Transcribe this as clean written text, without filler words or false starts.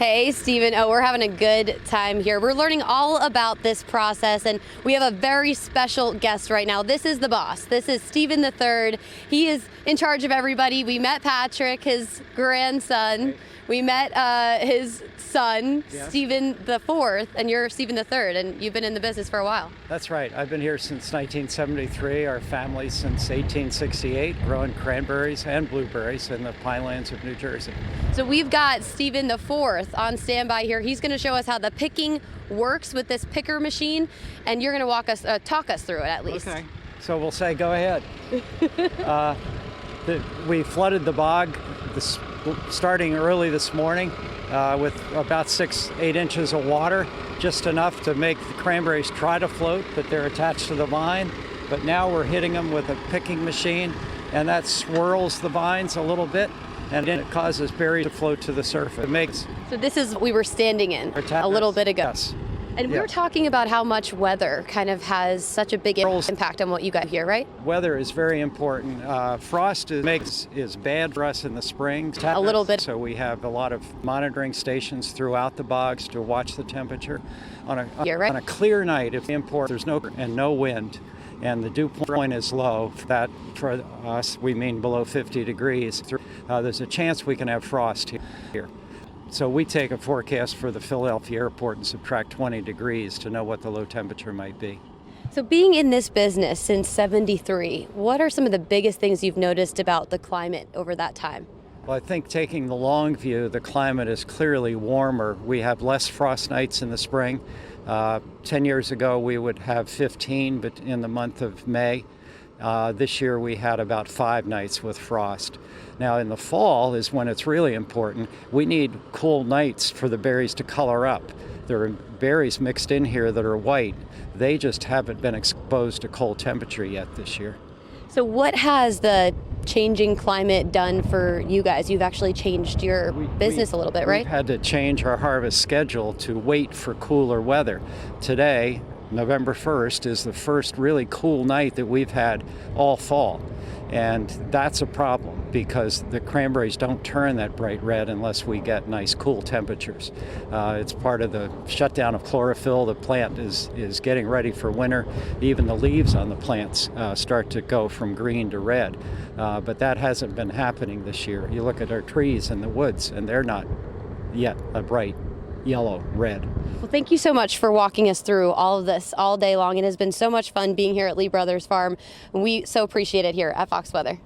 Hey, Stephen. Oh, we're having a good time here. We're learning all about this process, and we have a very special guest right now. This is the boss. This is Stephen the Third. He is in charge of everybody. We met Patrick, his grandson. Right. We met his son, Yeah. Stephen the Fourth, and you're Stephen the Third, and you've been in the business for a while. That's right. I've been here since 1973. Our family since 1868, growing cranberries and blueberries in the pinelands of New Jersey. So we've got Stephen the Fourth on standby here. He's going to show us how the picking works with this picker machine, and you're going to talk us through it at least. Okay. So we'll say, go ahead. We flooded the bog starting early this morning with about 6-8 inches of water, just enough to make the cranberries try to float, but they're attached to the vine. But now we're hitting them with a picking machine, and that swirls the vines a little bit, and then it causes berries to float to the surface. It makes So this is we were standing in a little bit ago. Yes. And we were talking about how much weather kind of has such a big impact on what you got here, right? Weather is very important. Frost is bad for us in the spring. A little bit. So we have a lot of monitoring stations throughout the bogs to watch the temperature. On a clear night, if there's no wind, and the dew point is low, that for us we mean below 50 degrees, there's a chance we can have frost here. So we take a forecast for the Philadelphia airport and subtract 20 degrees to know what the low temperature might be. So being in this business since '73, what are some of the biggest things you've noticed about the climate over that time? Well, I think taking the long view, the climate is clearly warmer. We have less frost nights in the spring. 10 years ago, we would have 15, but in the month of May. This year we had about 5 nights with frost. Now in the fall is when it's really important. We need cool nights for the berries to color up. There are berries mixed in here that are white. They just haven't been exposed to cold temperature yet this year. So what has the changing climate done for you guys? You've actually changed your business a little bit, right? We've had to change our harvest schedule to wait for cooler weather. Today, November 1st, is the first really cool night that we've had all fall. And that's a problem because the cranberries don't turn that bright red unless we get nice cool temperatures. It's part of the shutdown of chlorophyll. The plant is getting ready for winter. Even the leaves on the plants start to go from green to red. But that hasn't been happening this year. You look at our trees in the woods and they're not yet a bright yellow, red. Well, thank you so much for walking us through all of this all day long. It has been so much fun being here at Lee Brothers Farm. We so appreciate it here at Fox Weather.